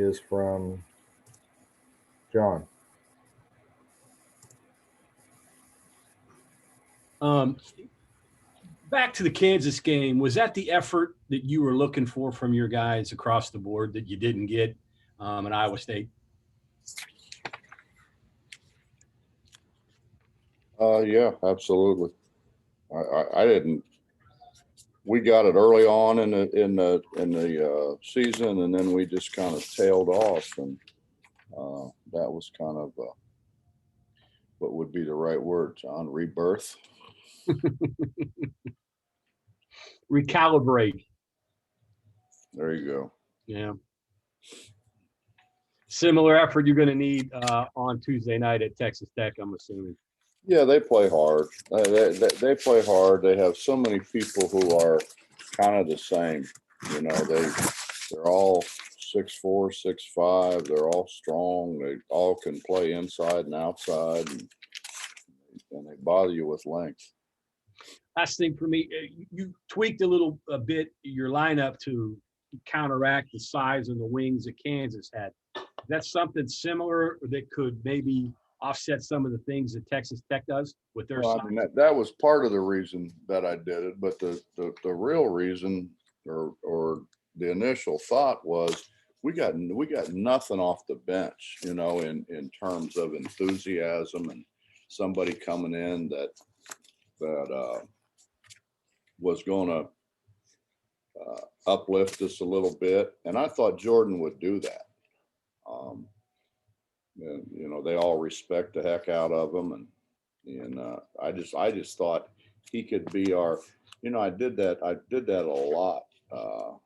is from John. Back to the Kansas game, was that the effort that you were looking for from your guys across the board that you didn't get at Iowa State? Yeah, absolutely. I didn't. We got it early on in the season, and then we just kind of tailed off, and that was kind of what would be the right word, John? Rebirth. Recalibrate. There you go. Yeah. Similar effort you're going to need on Tuesday night at Texas Tech, I'm assuming. Yeah, they play hard. They play hard. They have so many people who are kind of the same. You know, they're all 6'4", 6'5". They're all strong. They all can play inside and outside, and they bother you with length. Last thing for me, you tweaked a bit your lineup to counteract the size and the wings that Kansas had. That's something similar that could maybe offset some of the things that Texas Tech does with their size? I mean, that was part of the reason that I did it, but the real reason or the initial thought was we got nothing off the bench, you know, in terms of enthusiasm and somebody coming in that was going to uplift us a little bit, and I thought Jordan would do that. And, you know, they all respect the heck out of him, and I just thought he could be our. You know, I did that a lot. I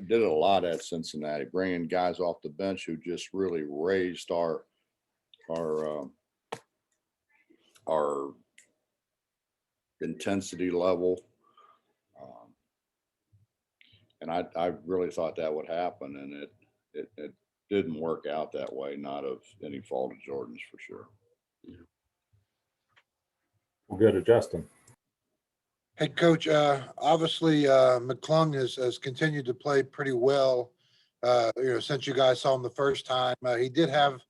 did it a lot at Cincinnati, bringing guys off the bench who just really raised our intensity level. And I really thought that would happen, and it didn't work out that way, not of any fault of Jordan's for sure. We'll go to Justin. Hey, Coach, obviously McClung has continued to play pretty well, since you guys saw him the first time. He did have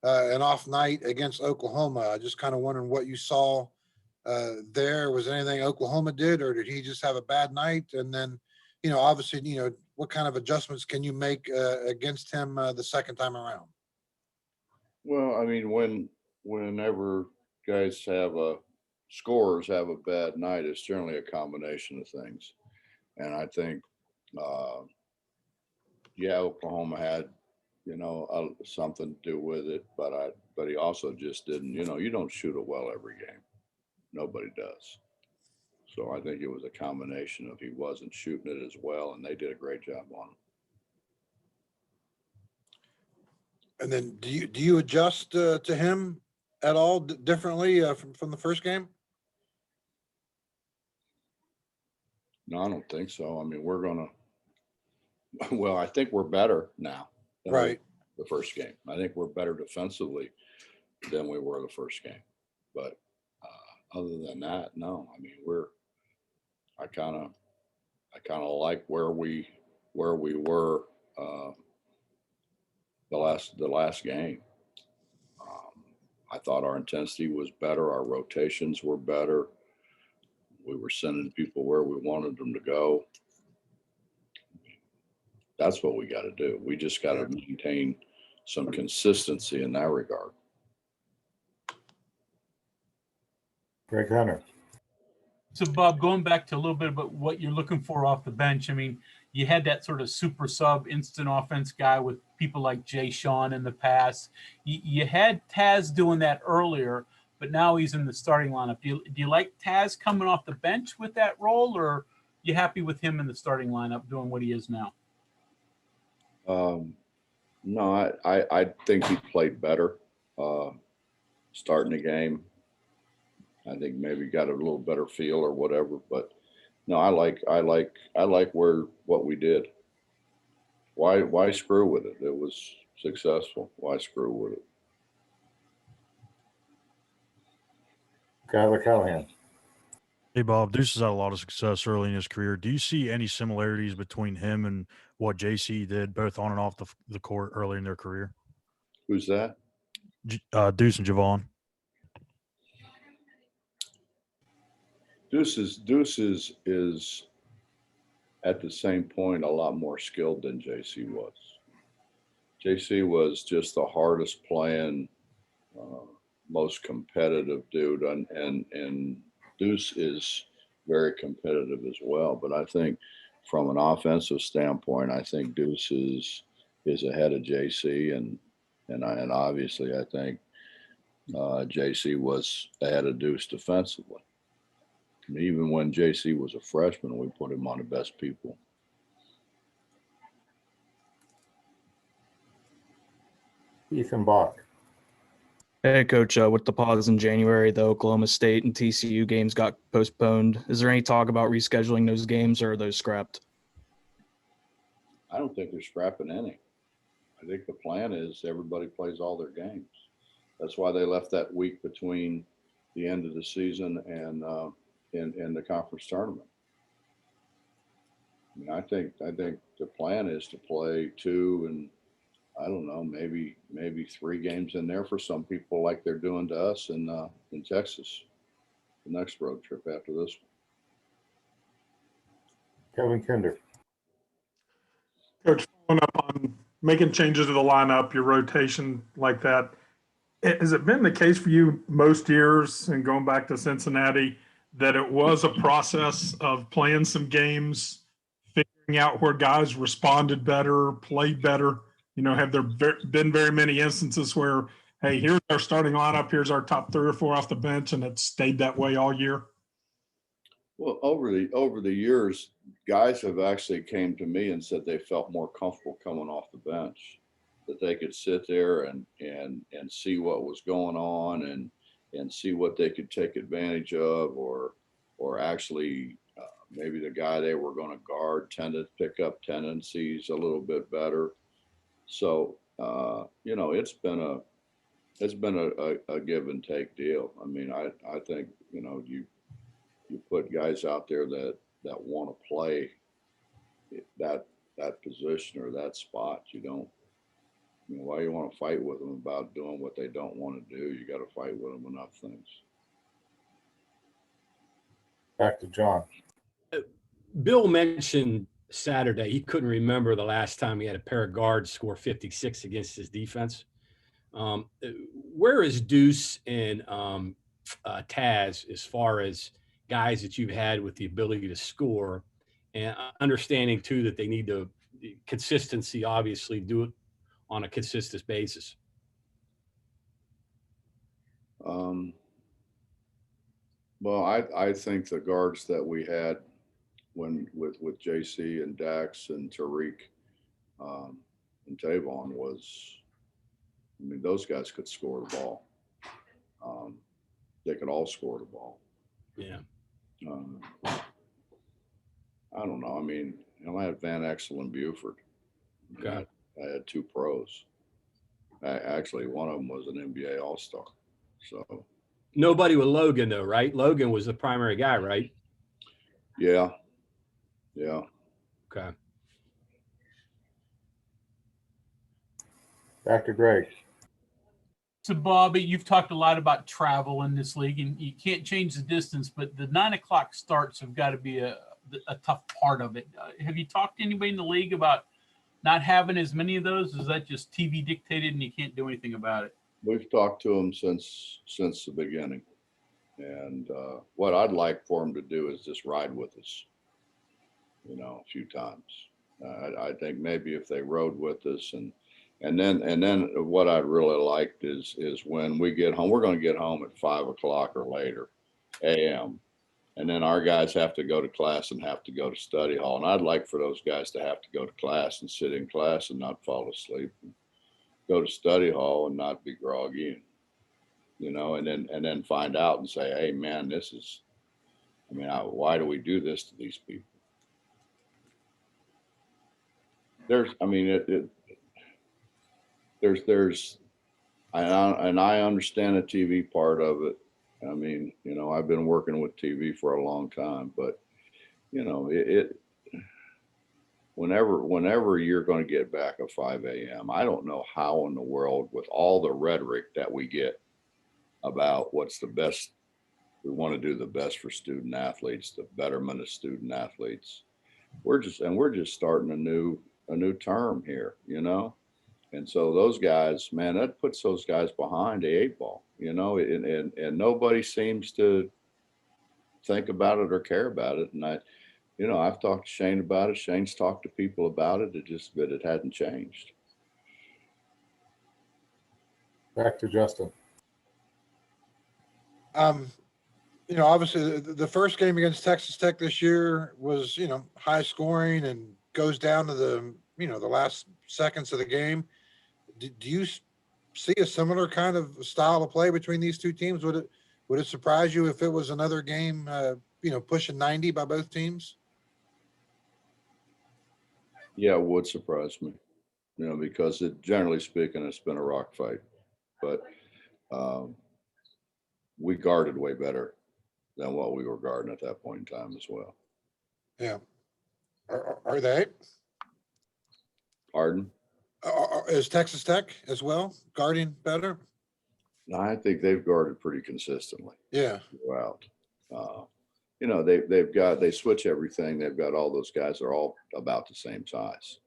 an off night against Oklahoma. I just kind of wondering what you saw there. Was anything Oklahoma did, or did he just have a bad night? And then, obviously, what kind of adjustments can you make against him the second time around? Well, I mean, whenever guys scorers have a bad night, it's generally a combination of things. And I think, Oklahoma had, something to do with it, but he also just didn't, you don't shoot it well every game. Nobody does. So I think it was a combination of he wasn't shooting it as well, and they did a great job on him. And then do you adjust to him at all differently from the first game? No, I don't think so. I mean, I think we're better now than Right. the first game. I think we're better defensively than we were the first game. But other than that, no. I mean, I kind of like where we were the last game. I thought our intensity was better. Our rotations were better. We were sending people where we wanted them to go. That's what we got to do. We just got to maintain some consistency in that regard. Greg Hunter. So, Bob, going back to a little bit about what you're looking for off the bench, I mean, you had that sort of super sub instant offense guy with people like Jayshawn in the past. You had Taz doing that earlier, but now he's in the starting lineup. Do you like Taz coming off the bench with that role, or you happy with him in the starting lineup doing what he is now? No, I think he played better starting the game. I think maybe got a little better feel or whatever, but no, I like what we did. Why screw with it? It was successful. Why screw with it? Skylar Callahan. Hey Bob, Deuce has had a lot of success early in his career. Do you see any similarities between him and what JC did, both on and off the court early in their career? Who's that? Deuce and Javon. Deuce is at the same point a lot more skilled than JC was. JC was just the hardest playing, most competitive dude, and Deuce is very competitive as well. But I think from an offensive standpoint, I think Deuce is ahead of JC, and obviously I think JC was ahead of Deuce defensively. I mean, even when JC was a freshman, we put him on the best people. Ethan Bach. Hey, Coach, with the pause in January, the Oklahoma State and TCU games got postponed. Is there any talk about rescheduling those games, or are those scrapped? I don't think they're scrapping any. I think the plan is everybody plays all their games. That's why they left that week between the end of the season and in the conference tournament. I mean, I think the plan is to play 2 and I don't know, maybe 3 games in there for some people, like they're doing to us in Texas, the next road trip after this one. Kevin Kinder. Coach, following up on making changes to the lineup, your rotation like that, has it been the case for you most years, and going back to Cincinnati, that it was a process of playing some games, figuring out where guys responded better, played better? You know, have there been very many instances where, hey, here's our starting lineup, here's our top 3 or 4 off the bench, and it stayed that way all year? Well, over the years, guys have actually came to me and said they felt more comfortable coming off the bench, that they could sit there and see what was going on and see what they could take advantage of, or actually maybe the guy they were going to guard tended to pick up tendencies a little bit better. So you know, it's been a give and take deal. I mean, I think, you know, you put guys out there that want to play that position or that spot. You don't, you know, why you want to fight with them about doing what they don't want to do? You got to fight with them enough things. Back to John. Bill mentioned Saturday he couldn't remember the last time he had a pair of guards score 56 against his defense. Where is Deuce and Taz as far as guys that you've had with the ability to score, and understanding too that they need to consistency, obviously do it on a consistent basis? Well, I think the guards that we had with JC and Dax and Tariq and Tavon was, I mean, those guys could score the ball. They could all score the ball. Yeah. I don't know. I mean, you know, I had Van Exel and Buford. Okay. I had 2 pros. Actually, one of them was an NBA All-Star. So Nobody with Logan though, right? Logan was the primary guy, right? yeah. Okay. Back to Greg. So, Bobby, you've talked a lot about travel in this league, and you can't change the distance, but the 9 o'clock starts have got to be a tough part of it. Have you talked to anybody in the league about not having as many of those? Is that just TV dictated and you can't do anything about it? We've talked to them since the beginning. And what I'd like for them to do is just ride with us, you know, a few times. I think maybe if they rode with us and then what I'd really like is when we get home, we're going to get home at 5 o'clock or later a.m. And then our guys have to go to class and have to go to study hall. And I'd like for those guys to have to go to class and sit in class and not fall asleep, and go to study hall and not be groggy, and, you know, and then find out and say, hey man, this is, I mean, why do we do this to these people? There's, I mean, there's, and I understand the TV part of it, I mean, you know, I've been working with TV for a long time, but you know, whenever you're going to get back at 5 a.m., I don't know how in the world, with all the rhetoric that we get about what's the best, we want to do the best for student athletes, the betterment of student athletes. We're just starting a new term here, you know? And so those guys, man, that puts those guys behind the 8 ball, you know, and nobody seems to think about it or care about it. And I've talked to Shane about it. Shane's talked to people about it. But it hadn't changed. Back to Justin. Obviously the first game against Texas Tech this year was, high scoring and goes down to the last seconds of the game. Do you see a similar kind of style of play between these two teams? Would it surprise you if it was another game, pushing 90 by both teams? Yeah, it would surprise me, because generally speaking, it's been a rock fight, but we guarded way better than what we were guarding at that point in time as well. Yeah. Are they? Pardon? Is Texas Tech as well guarding better? I think they've guarded pretty consistently. Yeah. Throughout. They switch everything. They've got all those guys. They're all about the same size.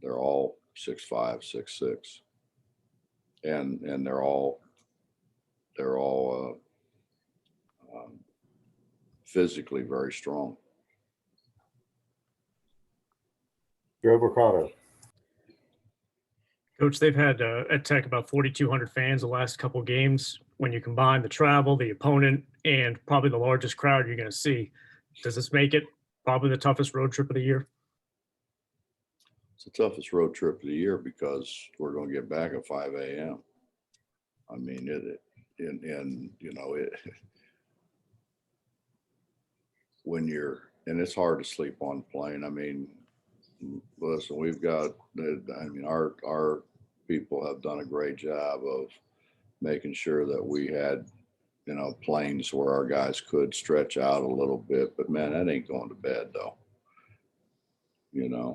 They're all 6'5", 6'6", and they're all physically very strong. Joe Mercado. Coach, they've had at Tech about 4,200 fans the last couple of games. When you combine the travel, the opponent, and probably the largest crowd you're going to see, does this make it probably the toughest road trip of the year? It's the toughest road trip of the year because we're going to get back at 5 a.m. I mean, it's hard to sleep on the plane. I mean, listen, our people have done a great job of making sure that we had, planes where our guys could stretch out a little bit, but man, that ain't going to bed though, and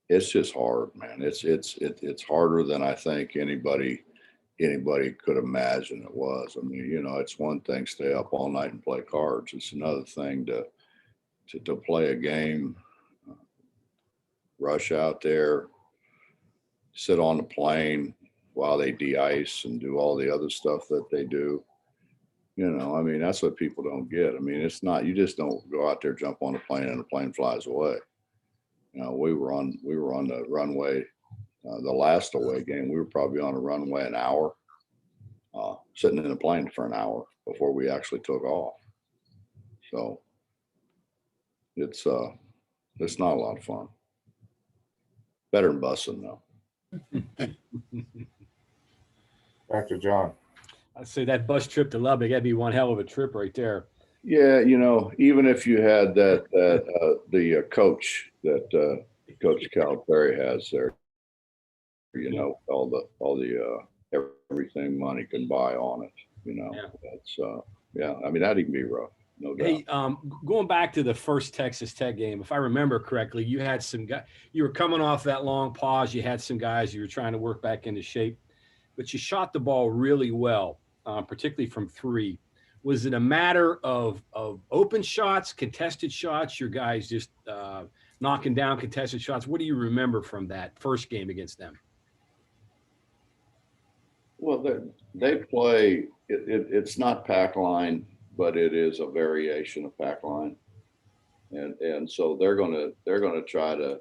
it's just hard, man. It's harder than I think anybody could imagine it was. I mean, it's one thing stay up all night and play cards. It's another thing to play a game, rush out there, sit on the plane while they de-ice and do all the other stuff that they do. I mean, that's what people don't get. I mean, it's not, you just don't go out there, jump on a plane and the plane flies away. We were on the runway, the last away game, we were probably on a runway an hour, sitting in the plane for an hour before we actually took off. So it's not a lot of fun. Better than bussing though. Back to John. I'd say that bus trip to Lubbock, that'd be one hell of a trip right there. Yeah, even if you had the coach that Coach Calipari has there, all the everything money can buy on it, that's I mean, that'd even be rough, no doubt. Hey, going back to the first Texas Tech game, if I remember correctly, you had some guys, you were coming off that long pause. You had some guys you were trying to work back into shape, but you shot the ball really well, particularly from three. Was it a matter of open shots, contested shots, your guys just knocking down contested shots? What do you remember from that first game against them? Well, they play, it's not pack line, but it is a variation of pack line. And so they're going to try to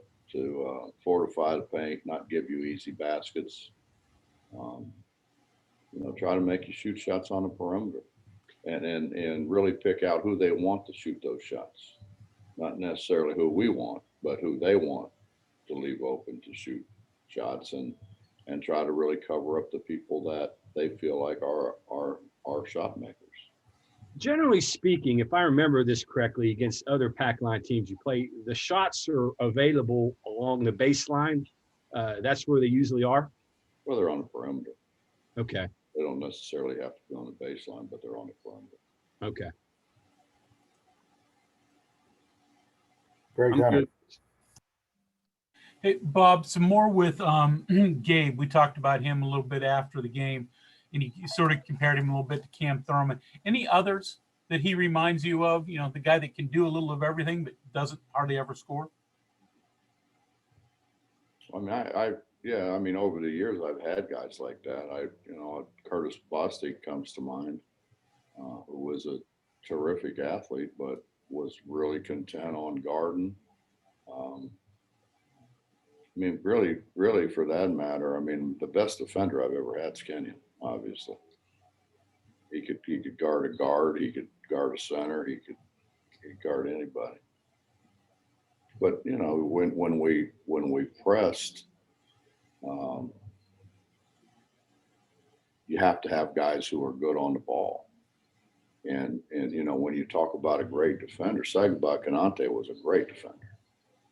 fortify the paint, not give you easy baskets. Try to make you shoot shots on the perimeter. And really pick out who they want to shoot those shots. Not necessarily who we want, but who they want to leave open to shoot shots and try to really cover up the people that they feel like are shot makers. Generally speaking, if I remember this correctly, against other pack line teams you play, the shots are available along the baseline. That's where they usually are. Well, they're on the perimeter. Okay, They don't necessarily have to be on the baseline, but they're on the perimeter. okay. Greg I'm Hunter. good. Hey, Bob, some more with Gabe. We talked about him a little bit after the game, and he sort of compared him a little bit to Camthurman. Any others that he reminds you of? You know, the guy that can do a little of everything but doesn't hardly ever score? I mean, yeah, I mean, over the years, I've had guys like that. Curtis Bostic comes to mind, who was a terrific athlete, but was really content on guarding. I mean, really, for that matter, I mean, the best defender I've ever had is Kenyon, obviously. He could guard a guard, he could guard a center, he could guard anybody. But you know, when we pressed, you have to have guys who are good on the ball. And you know, when you talk about a great defender, Sagaba Kanate was a great defender.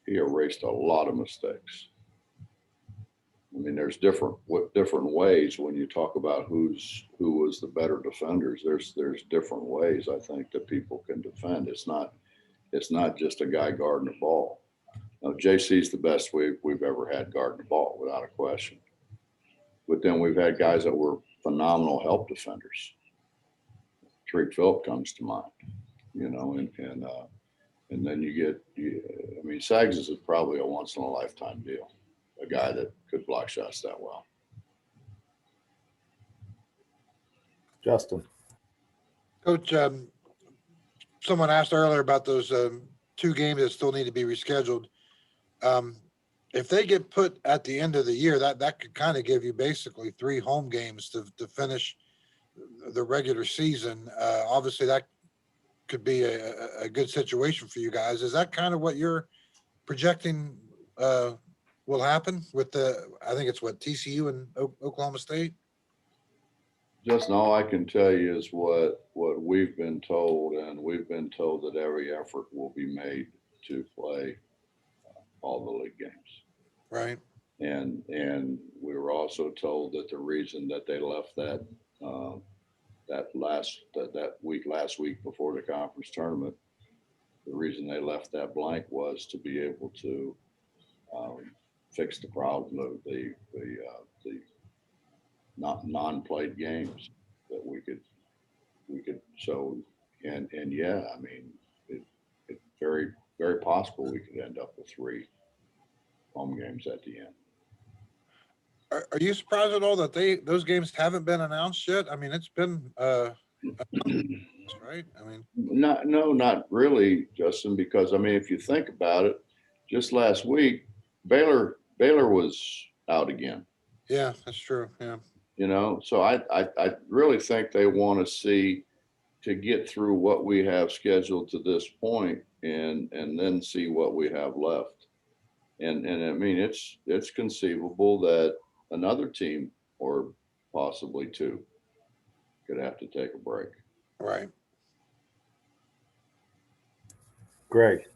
He erased a lot of mistakes. I mean, there's different ways when you talk about who was the better defenders. There's different ways, I think, that people can defend. It's not just a guy guarding the ball. Now, JC's the best we've ever had guarding the ball, without a question. But then we've had guys that were phenomenal help defenders. Tariq Phillip comes to mind, you know, and then you get, I mean, Sags is probably a once in a lifetime deal. A guy that could block shots that well. Justin. Coach, someone asked earlier about those 2 games that still need to be rescheduled. If they get put at the end of the year, that could kind of give you basically 3 home games to finish the regular season. Obviously, that could be a good situation for you guys. Is that kind of what you're projecting will happen with I think it's TCU and Oklahoma State? Just all I can tell you is what we've been told, and we've been told that every effort will be made to play all the league games. Right. And we were also told that the reason that they left that last week before the conference tournament, the reason they left that blank was to be able to fix the problem of the non-played games that we could so and yeah, I mean, it's very, very possible we could end up with 3 home games at the end. Are you surprised at all that those games haven't been announced yet? I mean, it's been right. I mean, not really, Justin, because I mean, if you think about it, just last week, Baylor was out again. Yeah, that's true. Yeah. You know, so I really think they want to see to get through what we have scheduled to this point and then see what we have left. And I mean, it's conceivable that another team or possibly 2 could have to take a break. Right. Greg.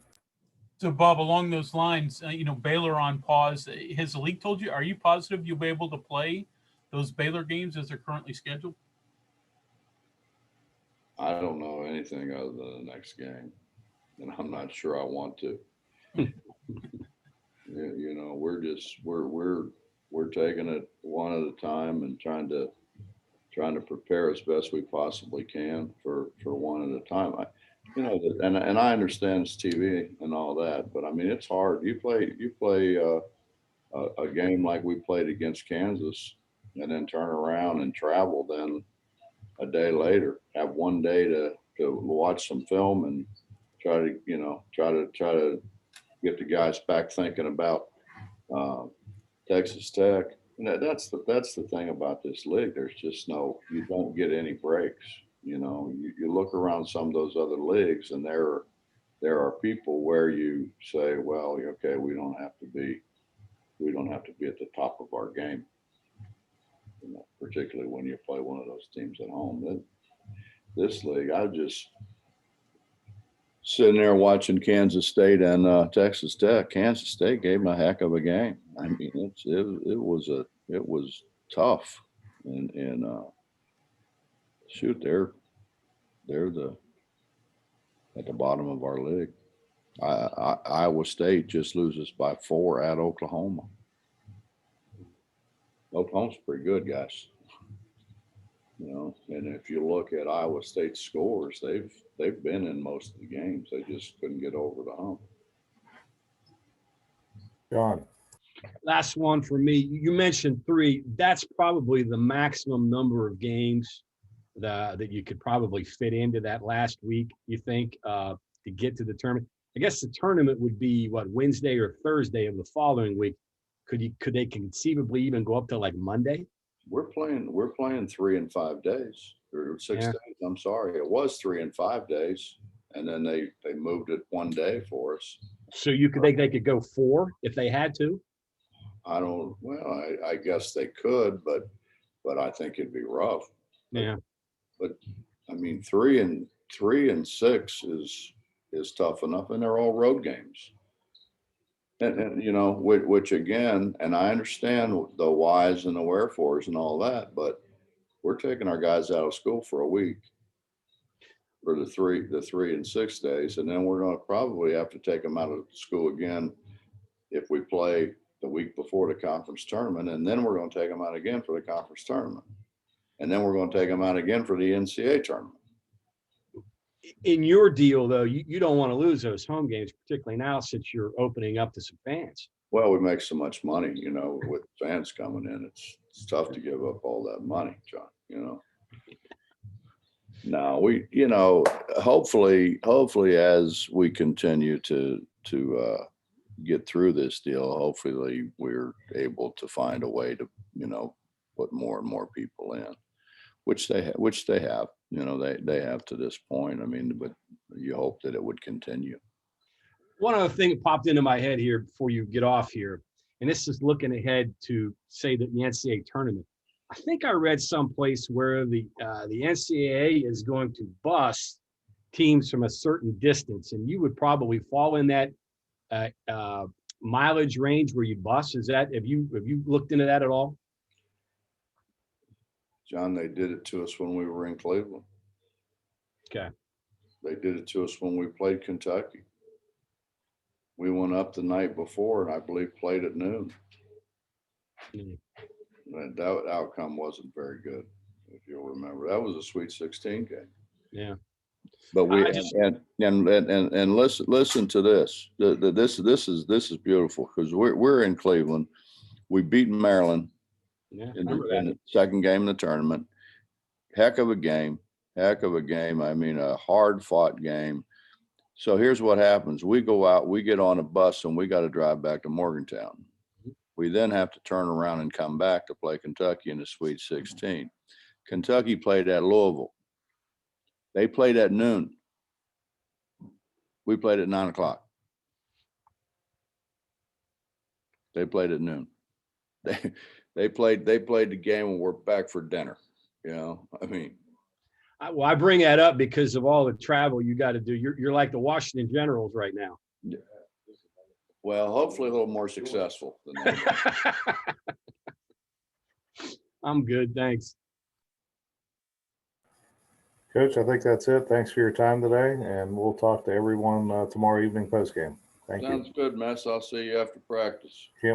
So, Bob, along those lines, you know, Baylor on pause. Has the league told you, are you positive you'll be able to play those Baylor games as they're currently scheduled? I don't know anything other than the next game, and I'm not sure I want to. You know, we're taking it one at a time and trying to prepare as best we possibly can for one at a time. And I understand it's TV and all that, but I mean, it's hard. You play a game like we played against Kansas, and then turn around and travel. Then a day later, have one day to watch some film and try to get the guys back thinking about Texas Tech. And that's the thing about this league. There's just you don't get any breaks. You know, you look around some of those other leagues, and there are people where you say, well, okay, we don't have to be at the top of our game. You know, particularly when you play one of those teams at home. This league, I just sitting there watching Kansas State and Texas Tech. Kansas State gave them a heck of a game. I mean, it was tough. And shoot, they're at the bottom of our league. Iowa State just loses by 4 at Oklahoma. Oklahoma's pretty good, guys. You know, and if you look at Iowa State's scores, they've been in most of the games. They just couldn't get over the hump. John. Last one for me. You mentioned 3. That's probably the maximum number of games that you could probably fit into that last week, you think, to get to the tournament? I guess the tournament would be what, Wednesday or Thursday of the following week. Could they conceivably even go up to like Monday? We're playing 3 and 5 days or 6 days. I'm sorry. It was 3 and 5 days. And then they moved it 1 day for us. So they could go 4 if they had to? I guess they could, but I think it'd be rough. Yeah. But I mean, 3 and 6 is tough enough, and they're all road games. And you know, which again, and I understand the whys and the wherefores and all that, but we're taking our guys out of school for a week for the 3 and 6 days, and then we're going to probably have to take them out of school again if we play the week before the conference tournament, and then we're going to take them out again for the conference tournament, and then we're going to take them out again for the NCAA tournament. In your deal, though, you don't want to lose those home games, particularly now since you're opening up to some fans. Well, we make so much money, you know, with fans coming in. It's tough to give up all that money, John, you know. No, we, you know, hopefully as we continue to get through this deal, hopefully we're able to find a way to, you know, put more and more people in, which they have, you know, they have to this point. I mean, but you hope that it would continue. One other thing that popped into my head here before you get off here, and this is looking ahead to say that the NCAA tournament. I think I read someplace where the NCAA is going to bus teams from a certain distance, and you would probably fall in that mileage range where you bus. Is that have you looked into that at all? John, they did it to us when we were in Cleveland. Okay. They did it to us when we played Kentucky. We went up the night before and I believe played at noon. And that outcome wasn't very good, if you'll remember. That was a Sweet 16 game. Yeah. But we and listen to this. This is beautiful because we're in Cleveland. We beat Maryland in the second game of the tournament. Heck of a game. I mean, a hard fought game. So here's what happens. We go out, we get on a bus and we got to drive back to Morgantown. We then have to turn around and come back to play Kentucky in the Sweet 16. Kentucky played at Louisville. They played at noon. We played at 9 o'clock. They played at noon. They played the game and we're back for dinner. You know, I mean. Well, I bring that up because of all the travel you got to do. You're like the Washington Generals right now. Yeah. Well, hopefully a little more successful than that. I'm good. Thanks. Coach, I think that's it. Thanks for your time today, and we'll talk to everyone tomorrow evening postgame. Thank you. Sounds good, Mess. I'll see you after practice. Can't